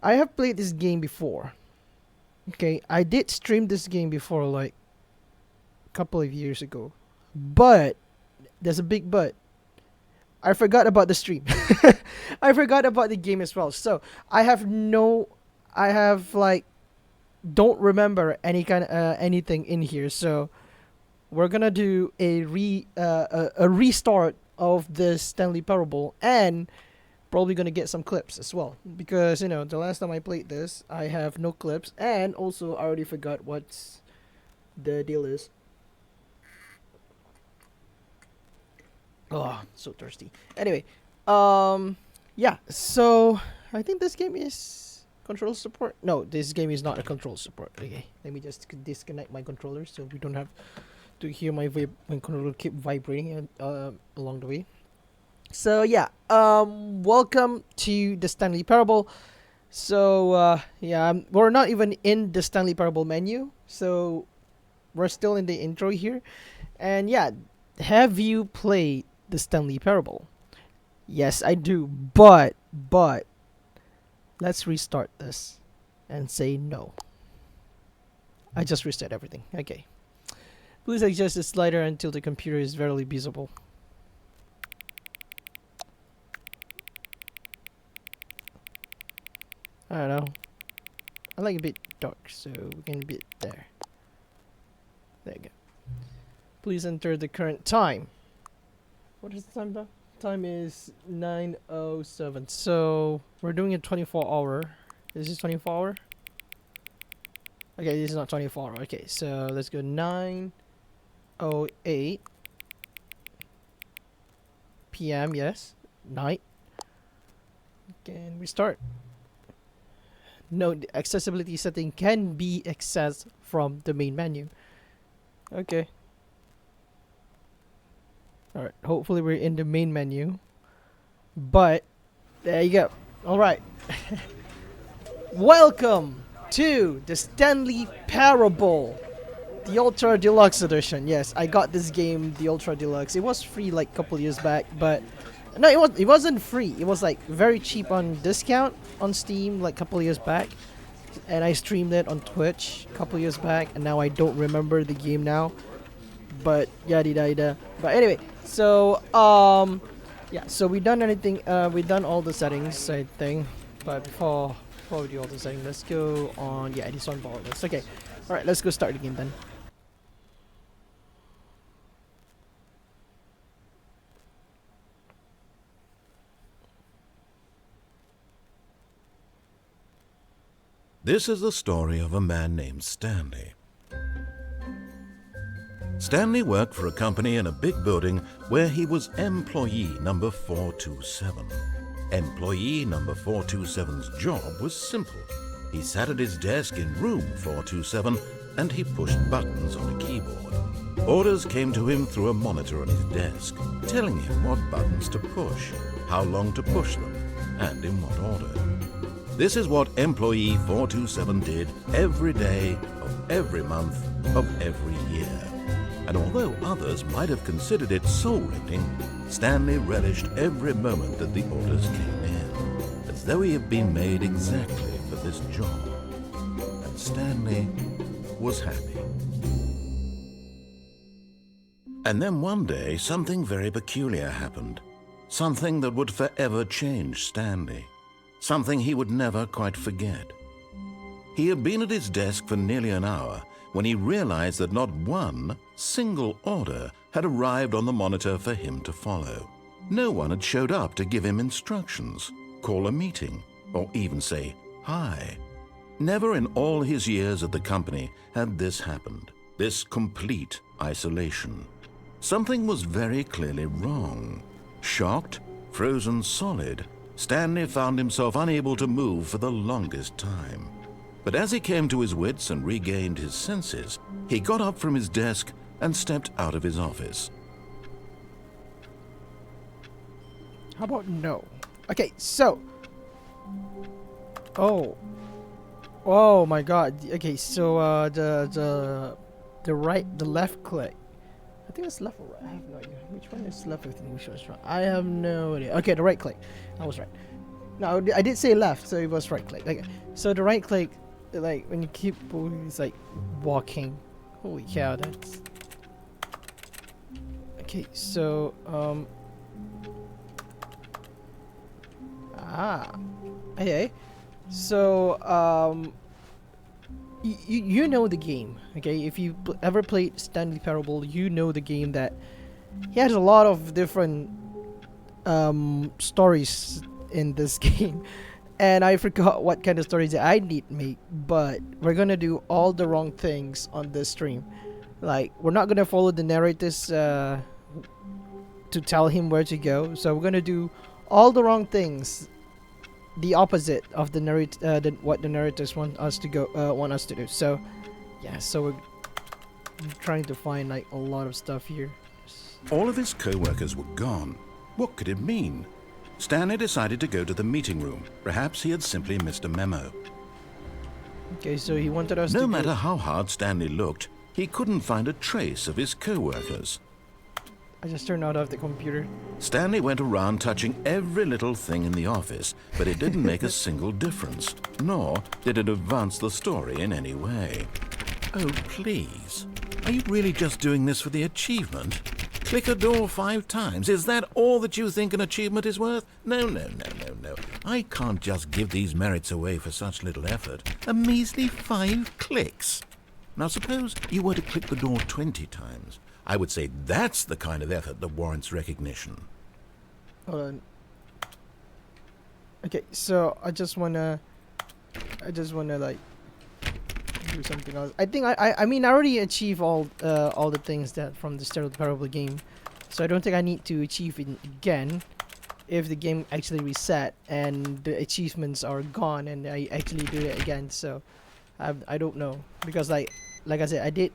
I have played this game before. Okay, I did stream this game before, like a couple of years ago. But there's a big but. I forgot about the stream. I forgot about the game as well. So I have no, I have like don't remember anything in here. So we're gonna do a restart of this Stanley Parable, and probably gonna get some clips as well, because the last time I played this I have no clips, and also I already forgot what's the deal is. Oh, so thirsty. Anyway, yeah. So I think this game is control support. No, this game is not a control support. Okay, let me just disconnect my controller so we don't have to hear my controller keep vibrating along the way. So yeah, welcome to the Stanley Parable. So yeah, we're not even in the Stanley Parable menu, so we're still in the intro here. And yeah, have you played the Stanley Parable? Yes, I do. But let's restart this and say no. I just reset everything. Okay. Please adjust the slider until the computer is barely visible. I don't know. I like a bit dark, so we can be there. There you go. Please enter the current time. What is the time though? Time is 9:07. So we're doing a 24-hour. This is 24-hour. Okay, this is not 24-hour. Okay, so let's go 9:08 p.m. Yes, night. Can we start? No, the accessibility setting can be accessed from the main menu. Okay. Alright, hopefully we're in the main menu. But, there you go. Alright. Welcome to the Stanley Parable. The Ultra Deluxe Edition. Yes, I got this game, the Ultra Deluxe. It was free like a couple years back, but... No, it wasn't free. It was like very cheap on discount on Steam like a couple years back. And I streamed it on Twitch a couple years back, and now I don't remember the game now. But yada yada. But anyway, so yeah, so we done anything we done all the settings, I think. But before we do all the settings, let's go on this one ball list. Okay. Alright, let's go start the game then. This is the story of a man named Stanley. Stanley worked for a company in a big building where he was employee number 427. Employee number 427's job was simple. He sat at his desk in room 427 and he pushed buttons on a keyboard. Orders came to him through a monitor on his desk, telling him what buttons to push, how long to push them, and in what order. This is what employee 427 did every day of every month of every year. And although others might have considered it soul-rending, Stanley relished every moment that the orders came in, as though he had been made exactly for this job. And Stanley was happy. And then one day, something very peculiar happened. Something that would forever change Stanley. Something he would never quite forget. He had been at his desk for nearly an hour when he realized that not one single order had arrived on the monitor for him to follow. No one had showed up to give him instructions, call a meeting, or even say hi. Never in all his years at the company had this happened, this complete isolation. Something was very clearly wrong. Shocked, frozen solid, Stanley found himself unable to move for the longest time. But as he came to his wits and regained his senses, he got up from his desk and stepped out of his office. How about no? Okay, so... Oh my god. Okay, so the left click. I think it's left or right. I have no idea. Which one is left? I think which one is right. I have no idea. Okay, the right click. I was right. No, I did say left, so it was right click. Okay. So the right click, like when you keep moving, it's like walking. Holy cow, that's. Okay, so okay. So you know the game, okay? If you ever played Stanley Parable, you know the game that he has a lot of different stories in this game, and I forgot what kind of stories that I need to make. But we're gonna do all the wrong things on this stream. Like we're not gonna follow the narrators to tell him where to go. So we're gonna do all the wrong things, the opposite of the what the narrators want us to do. So yeah, so we're trying to find like a lot of stuff here. All of his co-workers were gone. What could it mean? Stanley decided to go to the meeting room. Perhaps he had simply missed a memo. Okay, so he wanted us to No matter how hard Stanley looked, he couldn't find a trace of his co-workers. I just turned out of the computer. Stanley went around touching every little thing in the office, but it didn't make a single difference, nor did it advance the story in any way. Oh, please. Are you really just doing this for the achievement? Click a door 5 times. Is that all that you think an achievement is worth? No. I can't just give these merits away for such little effort. A measly 5 clicks. Now suppose you were to click the door 20 times. I would say that's the kind of effort that warrants recognition. Hold on. Okay, so I just wanna like do something else. I think I mean I already achieved all the things that from the start of the Parable game, so I don't think I need to achieve it again if the game actually reset and the achievements are gone and I actually do it again. So I don't know, because like I said, I did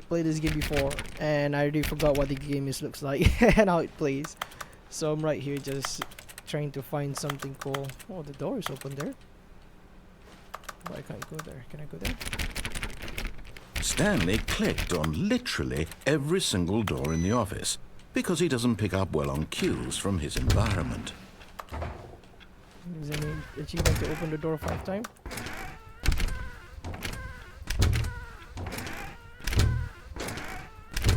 play this game before and I already forgot what the game looks like and how it plays. So I'm right here just trying to find something cool. Oh, the door is open there. Oh, I can't go there. Can I go there? Stanley clicked on literally every single door in the office because he doesn't pick up well on cues from his environment. Is there any achievement to open the door 5 times?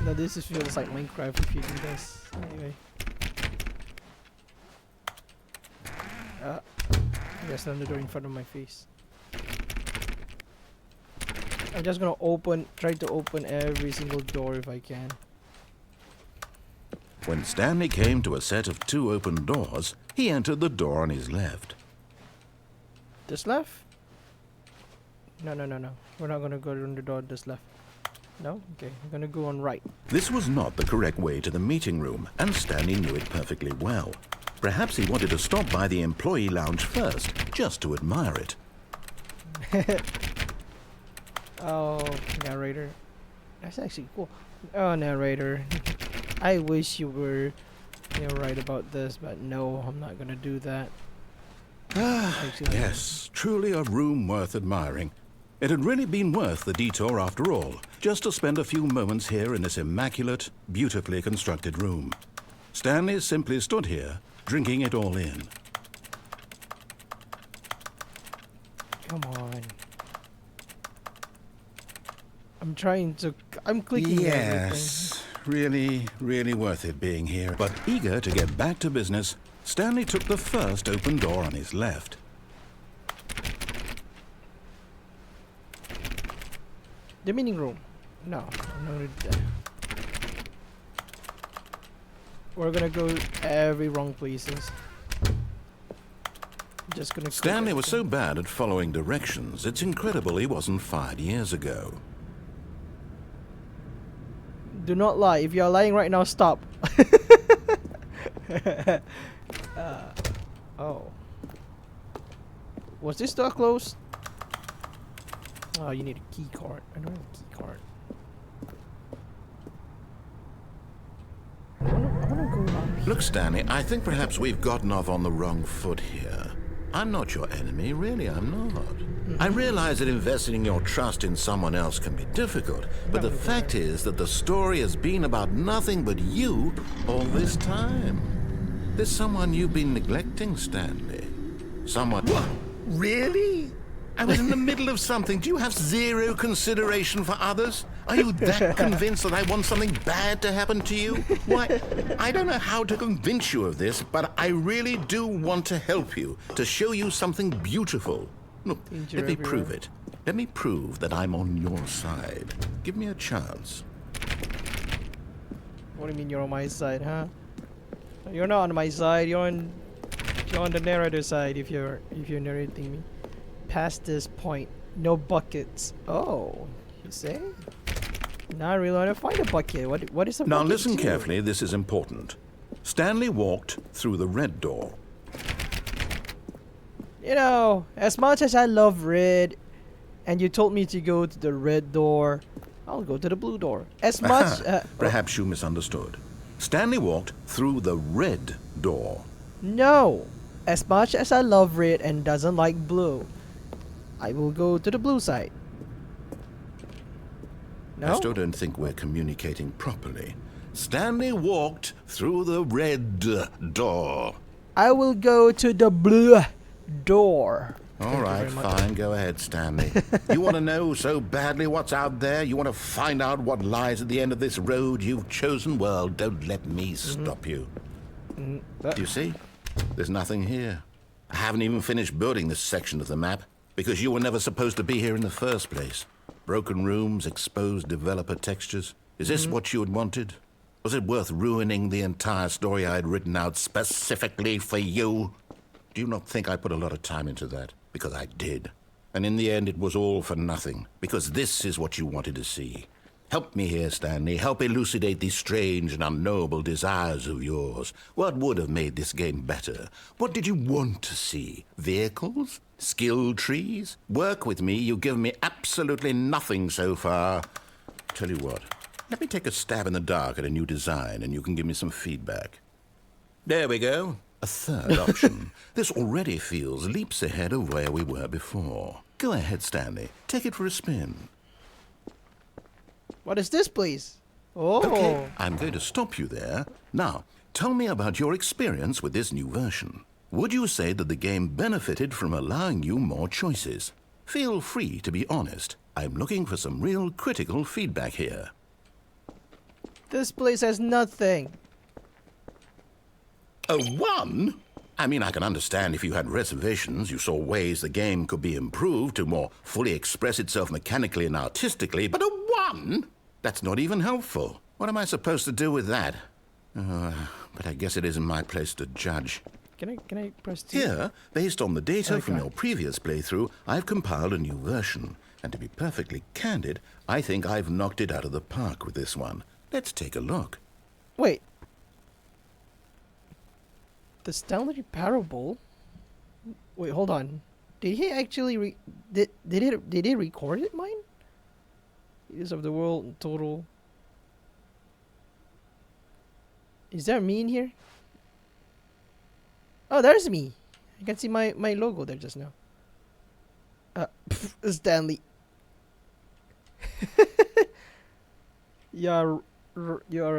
No, this just feels like Minecraft if you do this. Anyway. I just slammed the door in front of my face. I'm just gonna try to open every single door if I can. When Stanley came to a set of 2 open doors, he entered the door on his left. This left? No. We're not gonna go on the door this left. No? Okay, I'm gonna go on right. This was not the correct way to the meeting room, and Stanley knew it perfectly well. Perhaps he wanted to stop by the employee lounge first, just to admire it. Oh, narrator. That's actually cool. Oh, narrator. I wish you were right about this, but no, I'm not gonna do that. Yes, truly a room worth admiring. It had really been worth the detour after all, just to spend a few moments here in this immaculate, beautifully constructed room. Stanley simply stood here, drinking it all in. Come on. I'm clicking Yes, really worth it being here. But eager to get back to business, Stanley took the first open door on his left. The meeting room. No, I'm not gonna do that. We're gonna go every wrong places. Just gonna. Stanley was so bad at following directions, it's incredible he wasn't fired years ago. Do not lie. If you're lying right now, stop. Oh. Was this door closed? Oh, you need a key card. I don't have a key card. I wanna go up here. Look, Stanley, I think perhaps we've gotten off on the wrong foot here. I'm not your enemy, really, I'm not. I realize that investing your trust in someone else can be difficult, but the fact is that the story has been about nothing but you all this time. There's someone you've been neglecting, Stanley. Someone... What? Really? I was in the middle of something. Do you have zero consideration for others? Are you that convinced that I want something bad to happen to you? Why, I don't know how to convince you of this, but I really do want to help you, to show you something beautiful. Look, Danger let me everywhere. prove it. Let me prove that I'm on your side. Give me a chance. What do you mean you're on my side, huh? You're not on my side. You're on the narrator side. If you're narrating me. Past this point, no buckets. Oh, you say? Now I really want to find a bucket. What is a Now bucket? listen to? carefully, this is important. Stanley walked through the red door. You know, as much as I love red, and you told me to go to the red door, I'll go to the blue door. As much. Perhaps you misunderstood. Stanley walked through the red door. No. As much as I love red and doesn't like blue, I will go to the blue side. No? I still don't think we're communicating properly. Stanley walked through the red door. I will go to the blue door. All right, fine. Go ahead, Stanley. You want to know so badly what's out there? You want to find out what lies at the end of this road you've chosen? Well, don't let me stop you. You see? There's nothing here. I haven't even finished building this section of the map because you were never supposed to be here in the first place. Broken rooms, exposed developer textures. Is this what you had wanted? Was it worth ruining the entire story I had written out specifically for you? Do you not think I put a lot of time into that? Because I did. And in the end, it was all for nothing. Because this is what you wanted to see. Help me here, Stanley. Help elucidate these strange and unknowable desires of yours. What would have made this game better? What did you want to see? Vehicles? Skill trees? Work with me. You've given me absolutely nothing so far. Tell you what. Let me take a stab in the dark at a new design, and you can give me some feedback. There we go. A third option. This already feels leaps ahead of where we were before. Go ahead, Stanley. Take it for a spin. What is this, please? Oh. Okay, I'm going to stop you there. Now, tell me about your experience with this new version. Would you say that the game benefited from allowing you more choices? Feel free to be honest. I'm looking for some real critical feedback here. This place has nothing. A 1? I mean, I can understand if you had reservations, you saw ways the game could be improved to more fully express itself mechanically and artistically, but a 1? That's not even helpful. What am I supposed to do with that? But I guess it isn't my place to judge. Can I press T? Here, based on the data Okay. from your previous playthrough, I've compiled a new version. And to be perfectly candid, I think I've knocked it out of the park with this one. Let's take a look. Wait. The Stanley Parable? Wait, hold on. Did he actually did he record it, mine? Use of the world in total. Is there me in here? Oh, there's me. I can see my logo there just now. Stanley. You are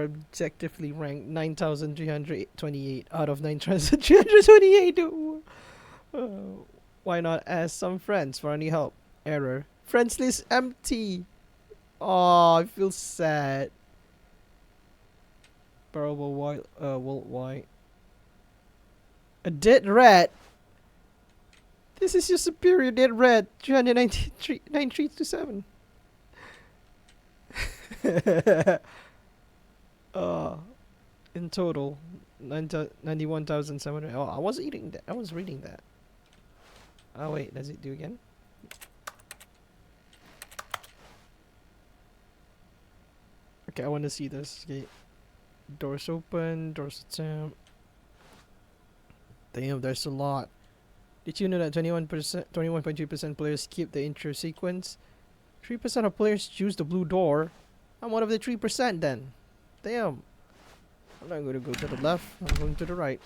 objectively ranked 9,328 out of 9,328. Why not ask some friends for any help? Error. Friends list empty. Oh, I feel sad. Parable worldwide. A dead rat. This is your superior dead rat. 393,937. In total, 91,700. Oh, I was eating that. I was reading that. Oh wait, does it do again? Okay, I want to see this. Okay, doors open, doors attempt. Damn, there's a lot. Did you know that 21.3% players skip the intro sequence? 3% of players choose the blue door. I'm one of the 3% then. Damn. I'm not going to go to the left. I'm going to the right.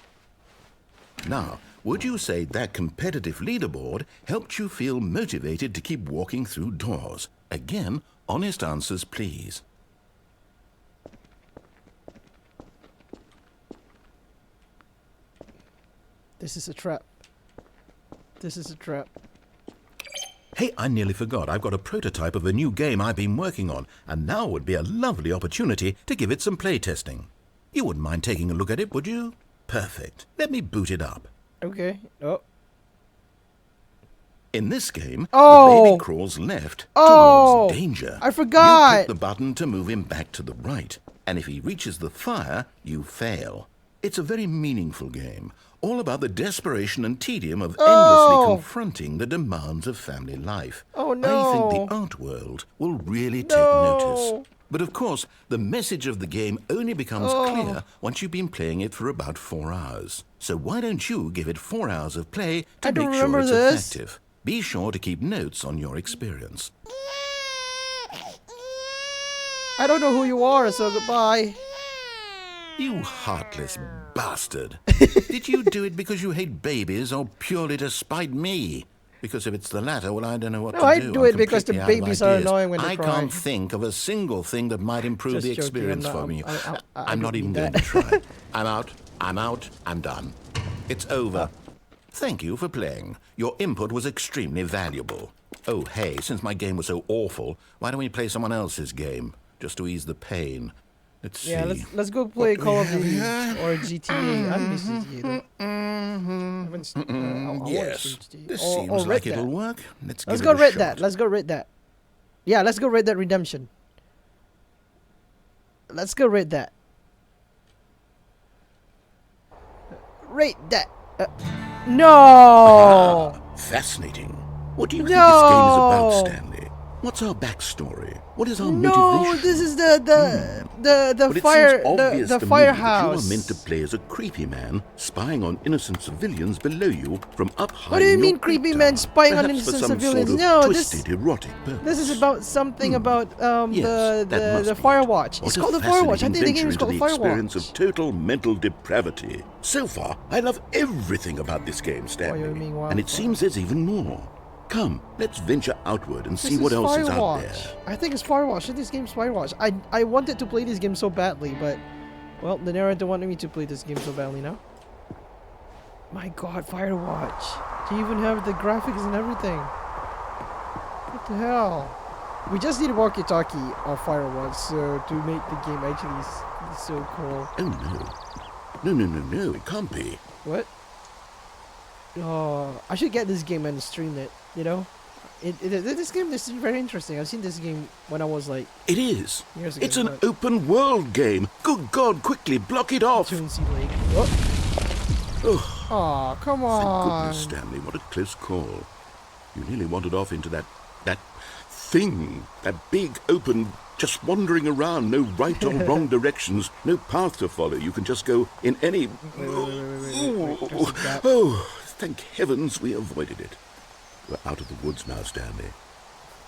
Now, would you say that competitive leaderboard helped you feel motivated to keep walking through doors? Again, honest answers, please. This is a trap. This is a trap. Hey, I nearly forgot. I've got a prototype of a new game I've been working on, and now would be a lovely opportunity to give it some playtesting. You wouldn't mind taking a look at it, would you? Perfect. Let me boot it up. Okay. Oh. In this game, Oh! the baby crawls left Oh! towards danger. I forgot! You click the button to move him back to the right, and if he reaches the fire, you fail. It's a very meaningful game, all about the desperation and tedium of endlessly confronting the demands of family life. Oh, no! I think the art world will really take notice. But of course, the message of the game only becomes clear once you've been playing it for about 4 hours. So why don't you give it 4 hours of play to make sure it's effective? Be sure to keep notes on your experience. I don't know who you are, so goodbye. You heartless bastard. Did you do it because you hate babies or purely to spite me? Because if it's the latter, well, I don't know what to do. I do it because the completely out of babies are ideas. annoying when they I cry. can't think of a single thing that might improve Just the joking, experience I'm not- for me. I I'm not don't even need going that. to try. I'm out, I'm done. It's over. Thank you for playing. Your input was extremely valuable. Oh, hey, since my game was so awful, why don't we play someone else's game? Just to ease the pain. Let's see. Yeah, let's go play Call of Duty here? or GTA. I miss GTA though. Yes, this seems like it'll work. Let's Let's give go it a Red shot. Dead. Let's go Red Dead. Yeah, let's go Red Dead Redemption. Let's go Red Dead. Red Dead. No. Ah, fascinating. What do you think this game is about, No. Stanley? What's our backstory? What is our No, motivation? this is the But it fire seems obvious the to me firehouse. that you are meant to play as a creepy man spying on innocent civilians below you from up high. What do you in mean your creepy tower. man spying on Perhaps for innocent some civilians? Sort of No, twisted, erotic purpose. This is about something about Yes, that the must be Fire it. Watch. What It's a called the Fire Watch. I fascinating think the game is venture called into Fire the experience Watch. of total mental depravity. So far, I love everything about this game, Stanley. mean, wow. And it seems there's even more. Come, let's venture outward and see This what is else is out Firewatch. there. I think it's Firewatch. I think this game's Firewatch. I wanted to play this game so badly, but well, the narrator wanted me to play this game so badly now. My God, Firewatch! Do you even have the graphics and everything? What the hell? We just need a walkie-talkie of Firewatch so to make the game actually so cool. Oh no, it can't be. What? Oh, I should get this game and stream it. You know, this game is very interesting. I've seen this game when I was like It is. years ago. It's an but- open world game. Good God, quickly block it off. Toonsy Lake. Oh. Oh, Aw, come thank on. goodness, Stanley. What a close call. You nearly wandered off into that thing. That big, open, just wandering around. No right or wrong directions. No path to follow. You can just go in any... Wait, there's a gap. Oh, thank heavens we avoided it. We're out of the woods now, Stanley.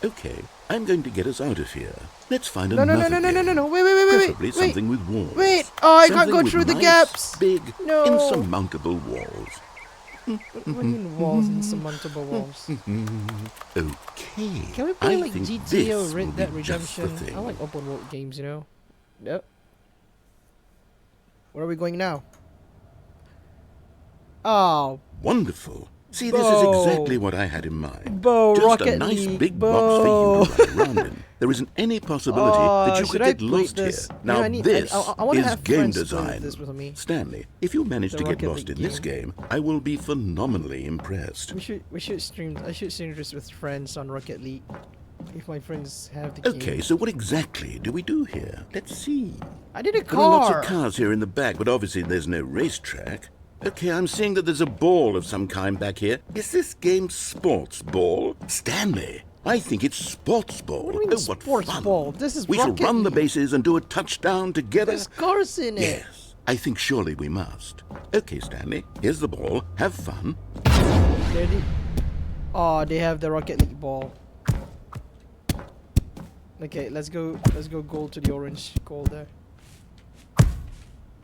Okay, I'm going to get us out of here. Let's find No, another no, game. Wait. Preferably Wait. something with walls. Wait. Oh, I can't Something go with through the nice, gaps. Big, No. insurmountable walls. What do you mean walls, insurmountable walls? Okay. Can we play I like think GTA this or will Red Dead be just the Redemption? thing. I like open world games, you know. Yep. Where are we going now? Oh, Wonderful. See, this is Bo. exactly what I had in mind. Bo, Just Rocket a nice League, big Bo. box for you to run around in. There isn't any possibility that you should could I get play lost this? here. Yeah, Now I need- this I wanna is have game friends play design. this with me. Stanley, if you manage The to get Rocket lost League in this game, I will be phenomenally impressed. we should stream. I should stream this with friends on Rocket League. If my friends have the game. Okay, so what exactly do we do here? Let's see. I did a There are lots car. of cars here in the back, but obviously there's no racetrack. Okay, I'm seeing that there's a ball of some kind back here. Is this game sports ball? Stanley, I think it's sports ball. What do you mean Oh, what sports fun. ball? This is We shall Rocket run the League. bases and do a touchdown together. There's cars in it. Yes, I think surely we must. Okay, Stanley, here's the ball. Have fun. There they- Oh, they have the Rocket League ball. Okay, let's go gold to the orange goal there.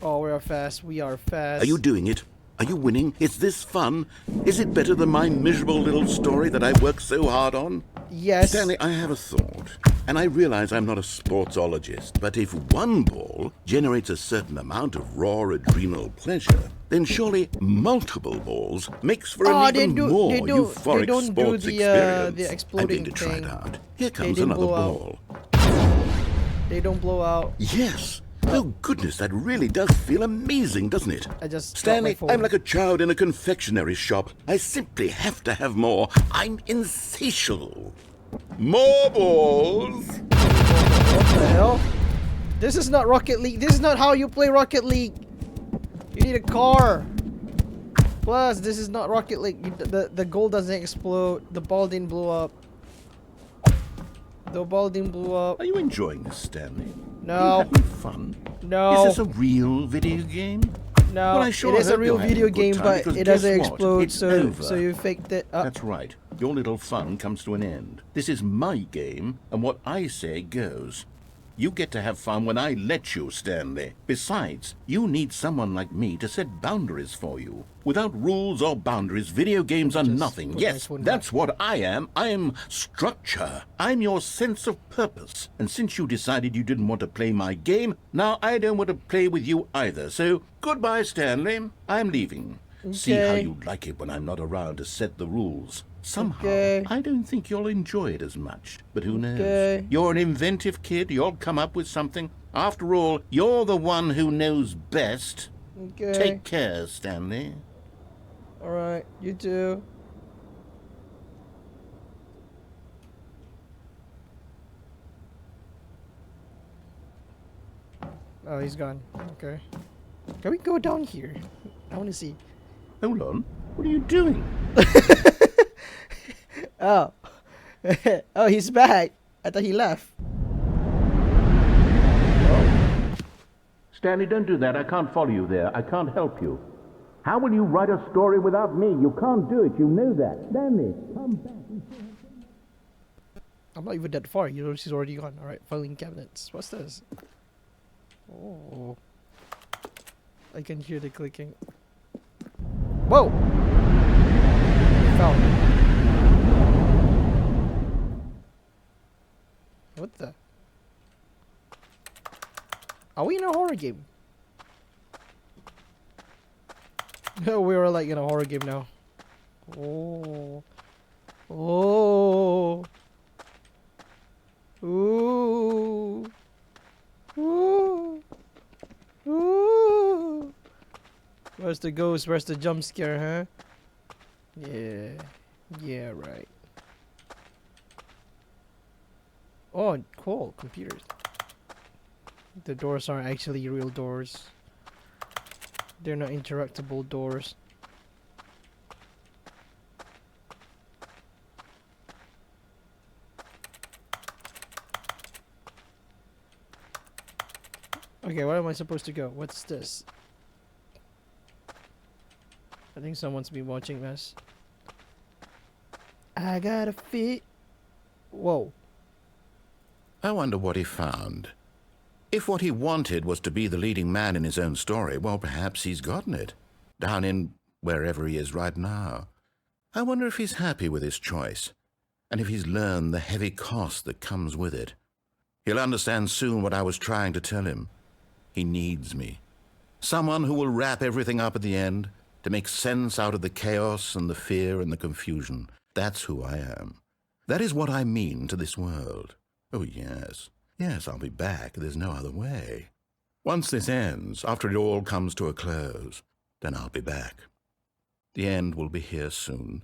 Oh, we are fast. We are fast. Are you doing it? Are you winning? Is this fun? Is it better than my miserable little story that I worked so hard on? Yes. Stanley, I have a thought, and I realize I'm not a sportsologist, but if one ball generates a certain amount of raw adrenal pleasure, then surely multiple balls makes for an even more they euphoric don't do sports the experience. I'm exploding going to try thing. it out. Here They comes didn't another blow out. ball. They don't blow out. Yes. Oh, goodness, that really does feel amazing, doesn't it? I just Stanley, dropped my phone. I'm like a child in a confectionery shop. I simply have to have more. I'm insatiable. More balls. What the hell? This is not Rocket League. This is not how you play Rocket League. You need a car. Plus, this is not Rocket League. The goal doesn't explode. The ball didn't blow up. The ball didn't blow up. Are you enjoying this, Stanley? No. Are you having fun? No. Is this a real video game? No. Well, I sure it is a hope real you're having video a good game, time, but because it doesn't guess what? explode. It's So over. you faked it up. That's right. Your little fun comes to an end. This is my game, and what I say goes. You get to have fun when I let you, Stanley. Besides, you need someone like me to set boundaries for you. Without rules or boundaries, video games are Just nothing. put my Yes, phone that's back. what I am. I'm structure. I'm your sense of purpose. And since you decided you didn't want to play my game, now I don't want to play with you either. So, goodbye, Stanley. I'm leaving. See how Okay. you like it when I'm not around to set the rules. Somehow, Okay. I don't think you'll enjoy it as much. But who knows? Okay. You're an inventive kid. You'll come up with something. After all, you're the one who knows best. Okay. Take care, Stanley. Alright, you too. Oh, he's gone. Okay. Can we go down here? I want to see. Hold on. What are you doing? Oh. Oh, he's back. I thought he left. Stanley, don't do that. I can't follow you there. I can't help you. How will you write a story without me? You can't do it. You know that. Stanley, come back. I'm not even that far. You know, she's already gone. Alright, filing cabinets. What's this? Oh. I can hear the clicking. Whoa! Fell. What the? Are we in a horror game? No, we are like in a horror game now. Oh. Oh. Ooh. Ooh. Ooh. Where's the ghost? Where's the jump scare, huh? Yeah. Yeah, right. Oh, cool. Computers. The doors aren't actually real doors. They're not interactable doors. Okay, where am I supposed to go? What's this? I think someone's been watching this. I gotta fit. Whoa. I wonder what he found. If what he wanted was to be the leading man in his own story, well, perhaps he's gotten it. Down in wherever he is right now. I wonder if he's happy with his choice, and if he's learned the heavy cost that comes with it. He'll understand soon what I was trying to tell him. He needs me. Someone who will wrap everything up at the end, to make sense out of the chaos and the fear and the confusion. That's who I am. That is what I mean to this world. Oh, yes. Yes, I'll be back. There's no other way. Once this ends, after it all comes to a close, then I'll be back. The end will be here soon.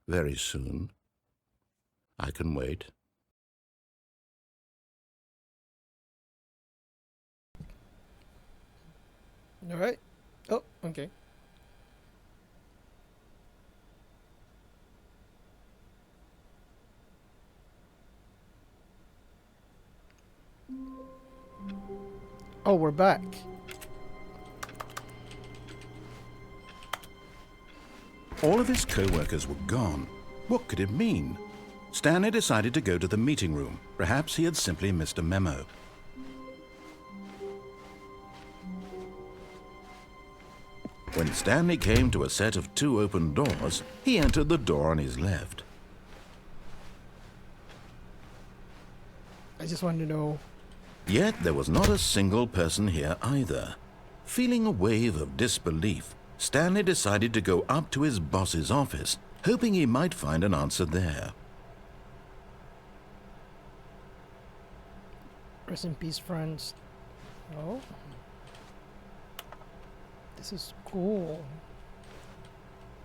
Very soon. I can wait. Alright. Oh, okay. Oh, we're back. All of his co-workers were gone. What could it mean? Stanley decided to go to the meeting room. Perhaps he had simply missed a memo. When Stanley came to a set of 2 open doors, he entered the door on his left. I just want to know. Yet there was not a single person here either. Feeling a wave of disbelief, Stanley decided to go up to his boss's office, hoping he might find an answer there. Rest in peace, friends. Oh. This is cool.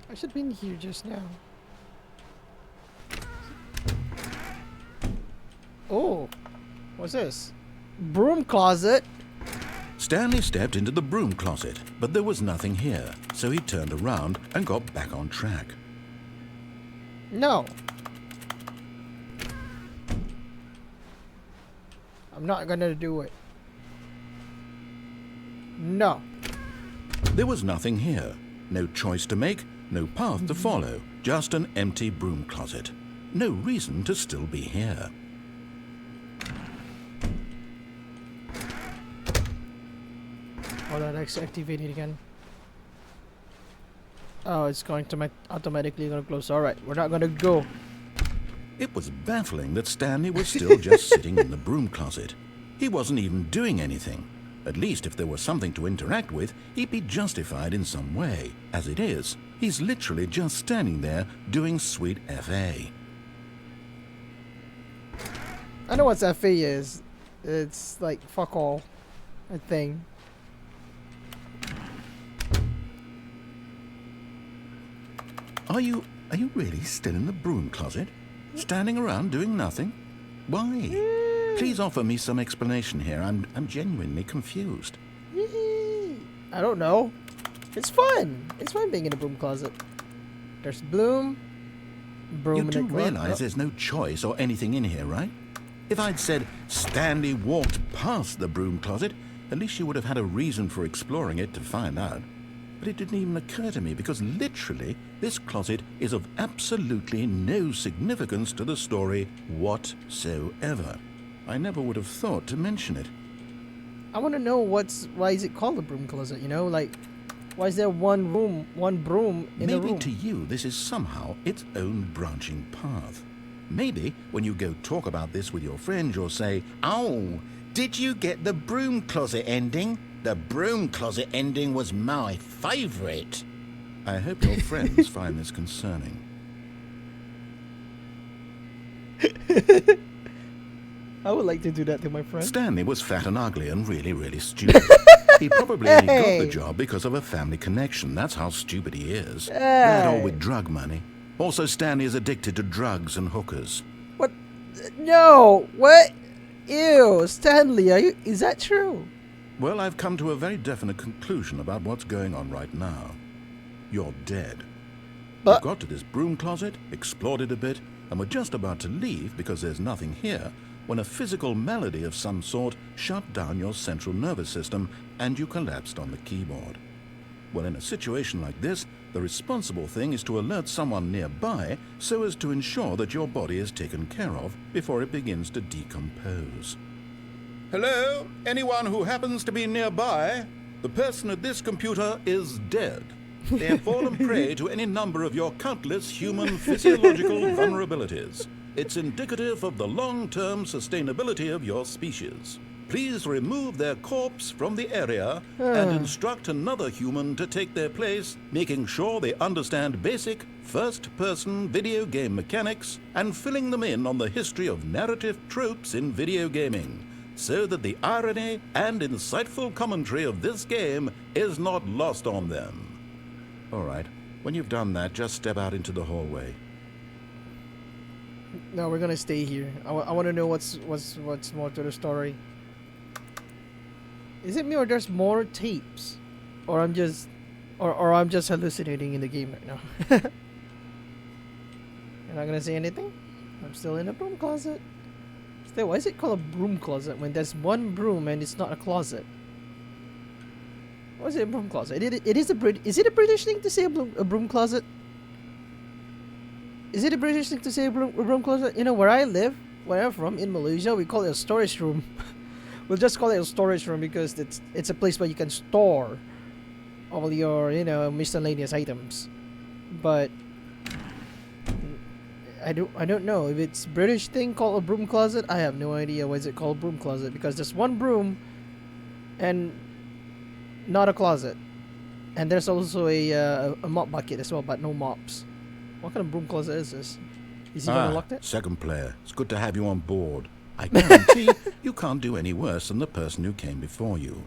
I should have been here just now. Oh. What's this? Broom closet? Stanley stepped into the broom closet, but there was nothing here, so he turned around and got back on track. No. I'm not gonna do it. No. There was nothing here. No choice to make, no path to follow, just an empty broom closet. No reason to still be here. Oh, that's activated again. Oh, it's going to automatically gonna close. Alright, we're not gonna go. It was baffling that Stanley was still just sitting in the broom closet. He wasn't even doing anything. At least if there was something to interact with, he'd be justified in some way. As it is, he's literally just standing there doing sweet FA. I know what FA is. It's like fuck all. A thing. Are you really still in the broom closet? Standing around doing nothing? Why? Please offer me some explanation here. I'm genuinely confused. I don't know. It's fun. It's fun being in a broom closet. There's broom You in do the realize there's no choice or anything in here, right? If I'd said Stanley walked past the broom closet, at least you would have had a reason for exploring it to find out. But it didn't even occur to me because literally this closet is of absolutely no significance to the story whatsoever. I never would have thought to mention it. I want to know why is it called a broom closet? You know, like why is there one broom in a room? Maybe to you this is somehow its own branching path. Maybe when you go talk about this with your friends, you'll say, "Oh, did you get the broom closet ending? The broom closet ending was my favorite." I hope your friends find this concerning. I would like to do that to my friend. Stanley was fat and ugly and really, really stupid. He probably only got the job because of a family connection. That's how stupid he is. That or with drug money. Also, Stanley is addicted to drugs and hookers. What? No. What? Ew, Stanley. Is that true? Well, I've come to a very definite conclusion about what's going on right now. You're dead. You got to this broom closet, explored it a bit, and were just about to leave because there's nothing here when a physical malady of some sort shut down your central nervous system and you collapsed on the keyboard. Well, in a situation like this, the responsible thing is to alert someone nearby so as to ensure that your body is taken care of before it begins to decompose. Hello? Anyone who happens to be nearby? The person at this computer is dead. They have fallen prey to any number of your countless human physiological vulnerabilities. It's indicative of the long-term sustainability of your species. Please remove their corpse from the area and instruct another human to take their place, making sure they understand basic first-person video game mechanics and filling them in on the history of narrative tropes in video gaming, so that the irony and insightful commentary of this game is not lost on them. All right, when you've done that, just step out into the hallway. No, we're gonna stay here. I want to know what's more to the story. Is it me or there's more tapes, or I'm just hallucinating in the game right now? You're not gonna say anything? I'm still in a broom closet. Still, why is it called a broom closet when there's one broom and it's not a closet? Why is it a broom closet? Is it a British thing to say a broom closet? Is it a British thing to say a broom closet? You know, where I live, where I'm from, in Malaysia, we call it a storage room. We'll just call it a storage room because it's a place where you can store all your, miscellaneous items. But I don't know if it's British thing called a broom closet. I have no idea why is it called broom closet, because there's one broom and not a closet, and there's also a mop bucket as well, but no mops. What kind of broom closet is this? Is he gonna lock it? Second player. It's good to have you on board. I guarantee you can't do any worse than the person who came before you.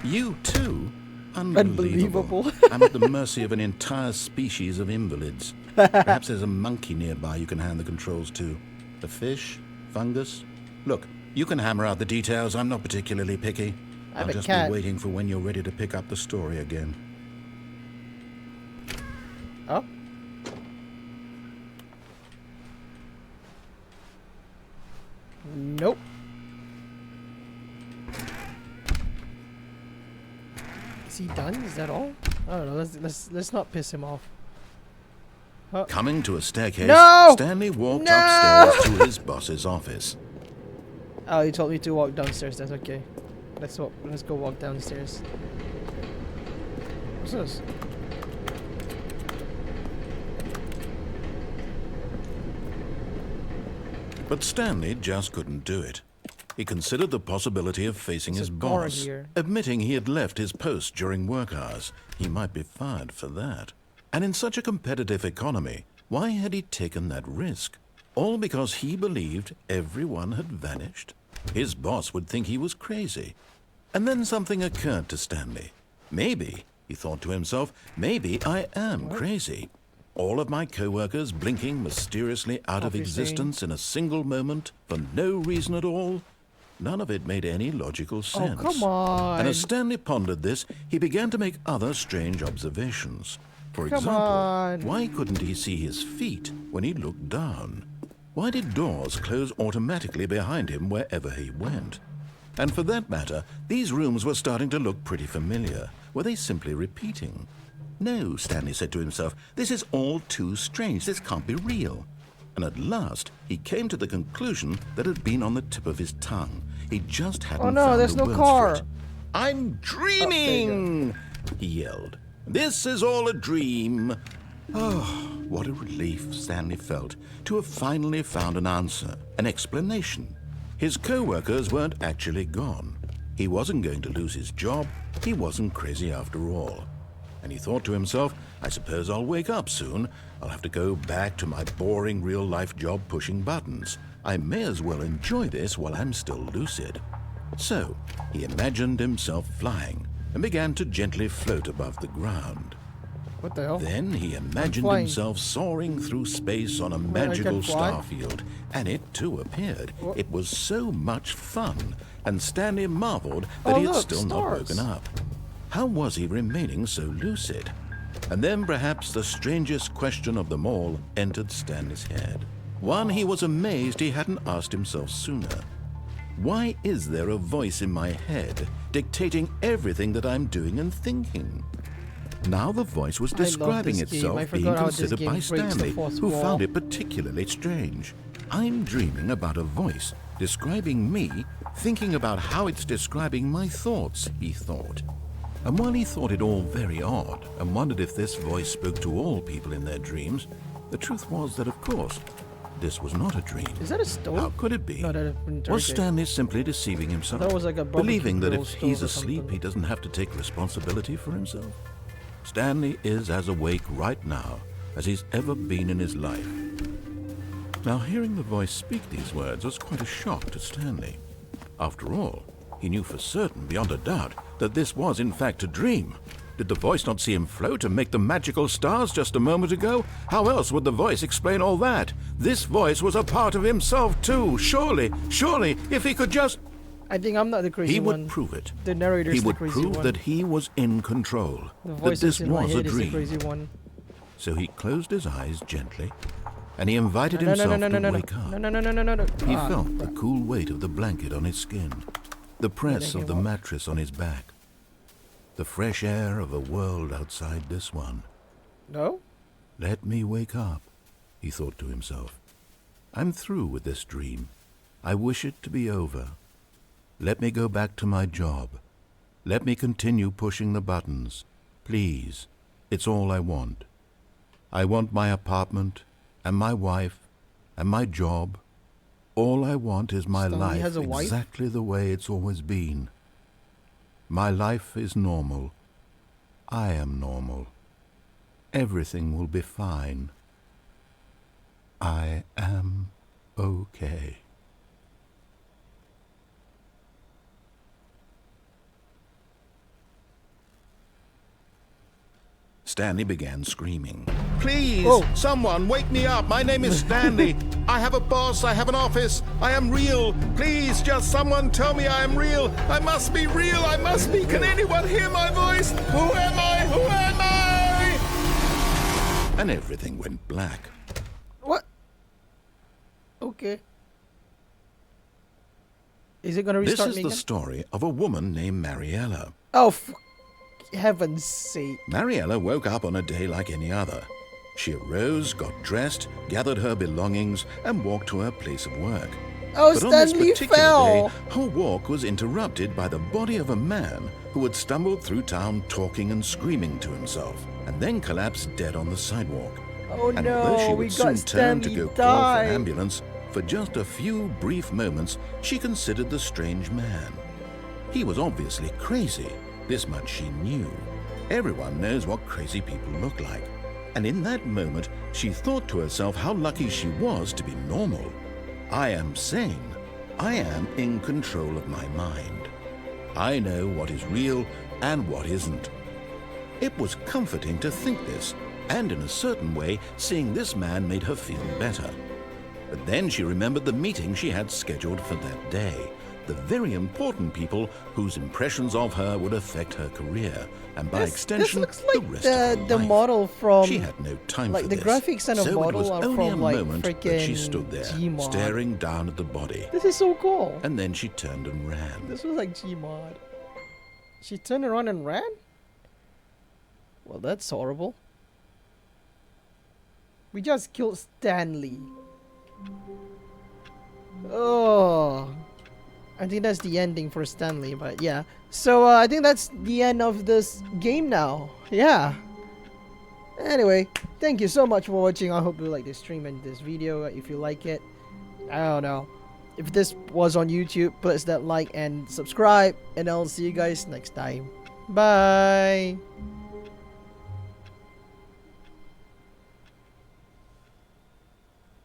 You too? Unbelievable. I'm at the mercy of an entire species of invalids. Perhaps there's a monkey nearby you can hand the controls to. A fish? Fungus? Look, you can hammer out the details. I'm not particularly picky. I'll just be waiting for when you're ready to pick up the story again. Oh? Nope. Is he done? Is that all? I don't know. Let's not piss him off. Coming to a staircase, No! Stanley walked upstairs to his boss's office. Oh, he told me to walk downstairs. That's okay. Let's go walk downstairs. What's this? But Stanley just couldn't do it. He considered the possibility of facing his boss, admitting he had left his post during work hours. He might be fired for that. And in such a competitive economy, why had he taken that risk? All because he believed everyone had vanished? His boss would think he was crazy. And then something occurred to Stanley. Maybe, he thought to himself, maybe I am crazy. All of my co-workers blinking mysteriously out of existence in a single moment for no reason at all. None of it made any logical sense. Oh, come on. And as Stanley pondered this, he began to make other strange observations. For example, why couldn't he see his feet when he looked down? Why did doors close automatically behind him wherever he went? And for that matter, these rooms were starting to look pretty familiar. Were they simply repeating? No, Stanley said to himself, this is all too strange. This can't be real. And at last, he came to the conclusion that had been on the tip of his tongue. He just hadn't found there's the no words car. for it. I'm dreaming, he yelled. This is all a dream. Oh, what a relief Stanley felt to have finally found an answer, an explanation. His co-workers weren't actually gone. He wasn't going to lose his job. He wasn't crazy after all. And he thought to himself, I suppose I'll wake up soon. I'll have to go back to my boring real-life job pushing buttons. I may as well enjoy this while I'm still lucid. So, he imagined himself flying and began to gently float above the ground. What the hell? Then he imagined himself soaring through space on a magical star field, and it too appeared. What? It was so much fun, and Stanley marveled that he had still not woken up. How was he remaining so lucid? And then perhaps the strangest question of them all entered Stanley's head. One he was amazed he hadn't asked himself sooner. Why is there a voice in my head dictating everything that I'm doing and thinking? Now the voice was describing itself being considered by Stanley, who found it particularly strange. I'm dreaming about a voice describing me, thinking about how it's describing my thoughts, he thought. And while he thought it all very odd and wondered if this voice spoke to all people in their dreams, the truth was that, of course, this was not a dream. Is that a stove? How could it be? No, Was Stanley simply deceiving himself? That was like a believing that barbecue if grill he's stove or asleep, something. he doesn't have to take responsibility for himself? Stanley is as awake right now as he's ever been in his life. Now, hearing the voice speak these words was quite a shock to Stanley. After all, he knew for certain, beyond a doubt, that this was in fact a dream. Did the voice not see him float and make the magical stars just a moment ago? How else would the voice explain all that? This voice was a part of himself too. Surely, if he could just... I think I'm not the crazy one. He would prove it. The narrator's He the would crazy prove one. that he was in control. The That voice this in my was a head is the dream. crazy one. So he closed his eyes gently, and he invited himself to wake up. No. He felt the cool weight of the blanket on his skin, the press of the mattress on his back, the fresh air of a world outside this one. No? Let me wake up, he thought to himself. I'm through with this dream. I wish it to be over. Let me go back to my job. Let me continue pushing the buttons. Please, it's all I want. I want my apartment, and my wife, and my job. All I want is my Stanley life has a wife? exactly the way it's always been. My life is normal. I am normal. Everything will be fine. I am okay. Stanley began screaming. Please, Oh. someone, wake me up. My name is Stanley. I have a boss. I have an office. I am real. Please, just someone tell me I am real. I must be real. I must be. Can anyone hear my voice? Who am I? Who am I? And everything went black. What? Okay. Is it gonna This restart is me the again? story of a woman named Mariella. Oh, heaven's sake. Mariella woke up on a day like any other. She arose, got dressed, gathered her belongings, and walked to her place of work. Oh, But on this Stanley particular fell. day, her walk was interrupted by the body of a man who had stumbled through town talking and screaming to himself, and then collapsed dead on the sidewalk. Oh And although she no, would we soon got turn to Stanley go call for an die. ambulance, for just a few brief moments she considered the strange man. He was obviously crazy, this much she knew. Everyone knows what crazy people look like. And in that moment, she thought to herself how lucky she was to be normal. I am sane. I am in control of my mind. I know what is real and what isn't. It was comforting to think this, and in a certain way, seeing this man made her feel better. But then she remembered the meeting she had scheduled for that day. The very important people whose impressions of her would affect her career, and by extension, this looks the like rest of her the life. model from She had no time like for the this, graphics and the so it model was are only from a like moment that she freaking stood there, Gmod. staring down at the body, This is so cool. and then she turned and ran. This was like Gmod. She turned around and ran? Well, that's horrible. We just killed Stanley. Oh. I think that's the ending for Stanley, but yeah. So, I think that's the end of this game now. Yeah. Anyway, thank you so much for watching. I hope you like this stream and this video. If you like it, I don't know. If this was on YouTube, press that like and subscribe. And I'll see you guys next time. Bye.